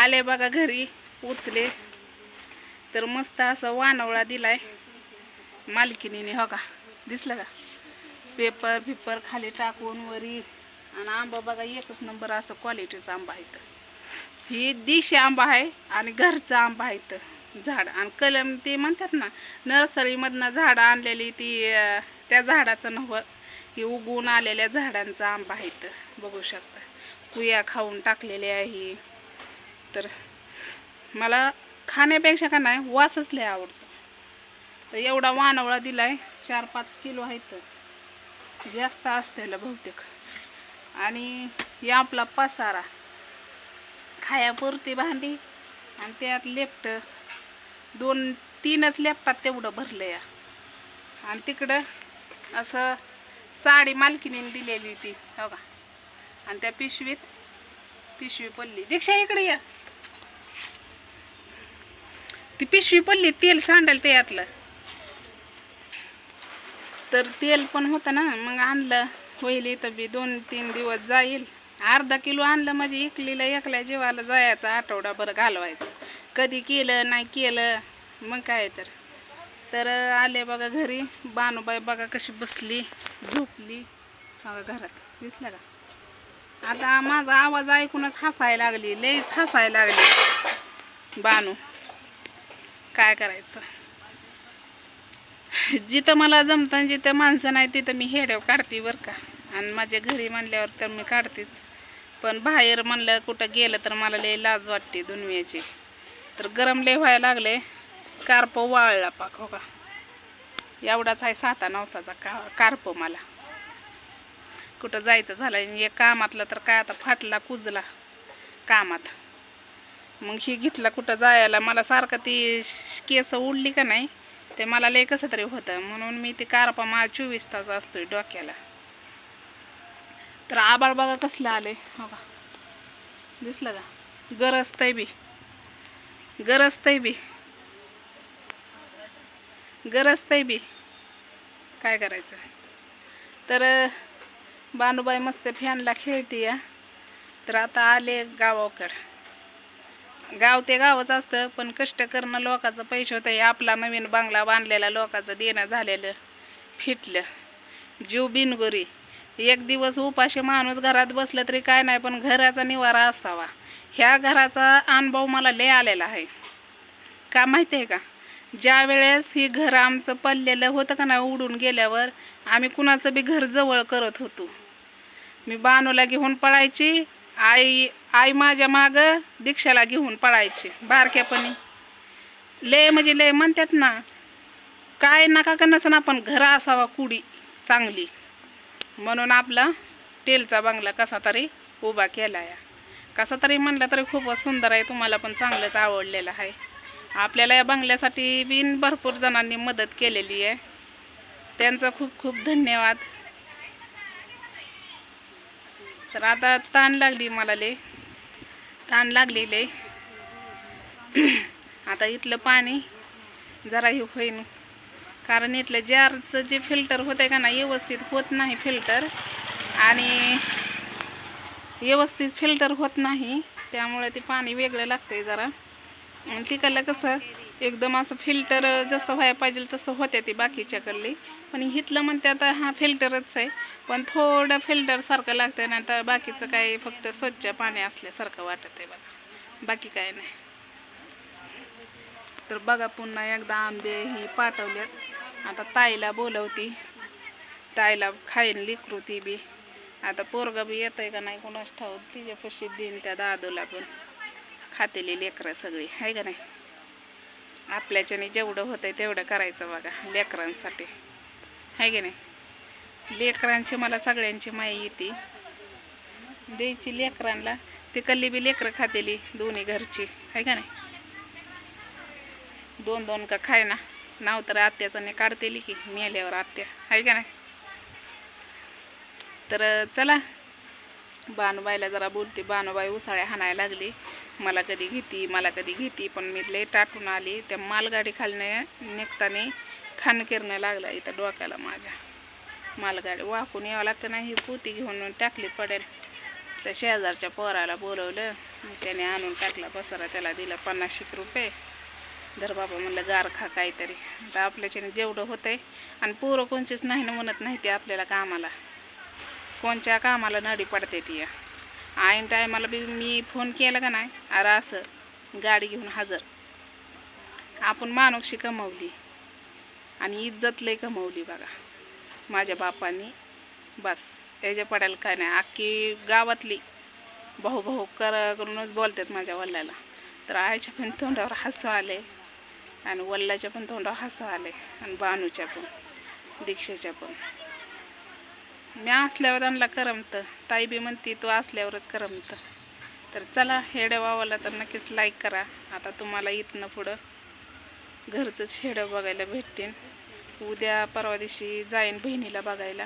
आले बघा घरी उचले तर मस्त असं वानवळा दिलाय मालकिनीने. हो का, दिसलं का? पेपर फिपर खाली टाकून वरी. आणि आंबा बघा एकच नंबर असं क्वालिटीचा आंबा आहे. ही देशी आंबा आहे आणि घरचा आंबा आहे. झाड आणि कलम ते म्हणतात ना, नर्सरीमधनं झाडं आणलेली ती त्या झाडाचं नव्हं, ही उगवून आलेल्या झाडांचा आंबा आहे. बघू शकता, कुया खाऊन टाकलेले आहे. तर मला खाण्यापेक्षा का नाही वासच लय आवडतो. तर एवढा वानवळा दिलाय, 4-5 किलो आहेत, जास्त असतेला बहुतेक. आणि या आपला पसारा खायापुरती भांडी आणि त्यात लेफ्ट 2-3च लेफ्टात तेवढं भरलं या. आणि तिकडं असं साडी मालकीने दिलेली ती. हो का, आणि त्या पिशवी पडली. दीक्षा इकडे या. ती पिशवी पडली, तेल सांडेल त्यातलं. तर तेल पण होतं ना, मग आणलं. होईल इथं बी 2-3 दिवस जाईल. अर्धा किलो आणलं म्हणजे इकलीला एकल्या जीवाला जायचं, आठवडाभर घालवायचं. कधी केलं नाही केलं मग काय. तर आले बघा घरी. बानूबाई बघा कशी बसली झोपली बघा घरात. दिसलं का? आता माझा आवाज ऐकूनच हसायला लागली, लईच हसायला लागली बानू. काय करायचं, जिथं मला जमतं जिथं माणसं नाही तिथं मी हेडेव काढते बरं का. आणि माझ्या घरी म्हणल्यावर तर मी काढतेच, पण बाहेर म्हणलं कुठं गेलं तर मला लय लाज वाटते दुनियेची. तर गरम लय व्हायला लागले. कार्प वाळला पाक. हो का, एवढाच आहे 7-9 कार्प. मला कुठं जायचं झालं एक कामातलं तर काय आता फाटला कुजला कामात. मग ही घेतला कुठं जायला. मला सारखं ती केस उडली का नाही ते मला लय कसं तरी होतं, म्हणून मी ती कार्पा मला 24 तास असतोय डोक्याला. तर आबाळ बघा कसलं आले. हो का, दिसलं का? गरजतंय बी काय करायचं. तर बानूबाई मस्त फॅनला खेळते या. तर आता आले गावाकडं. गाव ते गावच असतं, पण कष्ट करणं लोकांचं पैसे होतं. आपला नवीन बंगला बांधलेला लोकांचं देणं झालेलं फिटलं. जीव बिनगोरी. एक दिवस उपाशी माणूस घरात बसलं तरी काय नाही, पण घराचा निवारा असावा. ह्या घराचा अनुभव मला लय आलेला आहे. का माहिती आहे का? ज्या वेळेस ही घर आमचं पडलेलं होतं का नाही, उडून गेल्यावर आम्ही कुणाचं बी घर जवळ करत होतो. मी बानूला घेऊन पळायची, आई माझ्या मागं दीक्षाला घेऊन पळायची बारक्यापणी. लय म्हणजे लय म्हणतात ना, काय नका का नसन आपण घर असावा कुडी चांगली. म्हणून आपला टेलचा बंगला कसा तरी उभा केला या. कसा तरी म्हणलं तरी खूपच सुंदर आहे. तुम्हाला पण चांगलंच आवडलेलं आहे. आपल्याला या बंगल्यासाठी बिन भरपूर जणांनी मदत केलेली आहे, त्यांचं खूप खूप धन्यवाद. तर आता ताण लागली मला, लय ताण लागली लय. आता इथलं पाणी जरा हे होईन, कारण इथलं जारचं जे फिल्टर होतं का ना व्यवस्थित होत नाही फिल्टर. आणि व्यवस्थित फिल्टर होत नाही, त्यामुळे ते पाणी वेगळं लागतंय जरा. आणि तिकडलं कसं एकदम असं फिल्टर जसं व्हायला पाहिजे तसं होते ते बाकीच्याकडले. पण इथलं म्हणते आता हा फिल्टरच आहे, पण थोडं फिल्टरसारखं लागतं ना. तर बाकीचं काय फक्त स्वच्छ पाणी असल्यासारखं वाटत आहे बघा, बाकी काय नाही. तर बघा पुन्हा एकदा आंबे ही पाठवल्यात. आता ताईला बोलवती, ताईला खाईन लेकरू ती बी. आता पोरगा बी येतंय का नाही कोणाच ठाऊक, तिच्यापाशी देईन त्या दादूला पण. खातेली लेकरं सगळी आहे का नाही. आपल्याच्याने जेवढं होतंय तेवढं करायचं बघा लेकरांसाठी, आहे की नाही. लेकरांची मला सगळ्यांची माई येते द्यायची लेकरांना. ती कल्ली बी लेकरं खातेली दोन्ही घरची, आहे का नाही. 2-2 का खाय ना, नाव तर आत्याचं नाही काढतेली की मेल्यावर आत्या, आहे का नाही. तर चला बानूबाईला जरा बोलते. बानूबाई उसाळ्या हाणायला लागली, मला कधी घेती. पण मी लय टाटून आली. त्या मालगाडी खालनं निघताना खानकिरणं लागला इथं डोक्याला माझ्या. मालगाडी वाकून यावं लागतं ना, ही पोती घेऊन टाकली पडेल. तर शेजारच्या पोराला बोलवलं, मग त्याने आणून टाकला पसारा, त्याला दिला 50 रुपये. धर बाबा म्हणलं गार खा काहीतरी. आता आपल्याच्याने जेवढं होतं आहे, आणि पोरं कोणचीच नाही ना म्हणत नाही ते आपल्याला कामाला, कोणच्या कामाला नडी पडते ती या. ऐन टायमाला बी मी फोन केला का नाही, अरे असं गाडी घेऊन हजर. आपण माणूसशी कमवली आणि इज्जत लय कमवली बघा माझ्या बापानी. बस याच्या पडायला काय नाही. अख्खी गावातली भाऊ भाऊ करूनच बोलतात माझ्या वल्ल्याला. तर आईच्या पण तोंडावर हसू आले आणि वल्ल्याच्या पण तोंडावर हसू आले, आणि बानूच्या पण, दीक्षेच्या पण. मी असल्यावर त्यांना करमतं. ताई बी म्हणते तू असल्यावरच करमतं. तर चला, हेड्या वावाला तर नक्कीच लाईक करा. आता तुम्हाला इथनं पुढं घरचंच हेडं बघायला भेटतील. उद्या परवा दिवशी जाईन बहिणीला बघायला.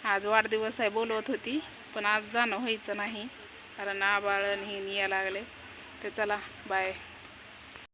आज वाढदिवस आहे बोलवत होती, पण आज जाणं व्हायचं नाही कारण आबाळ आणि हे यायला लागले. तर चला, बाय.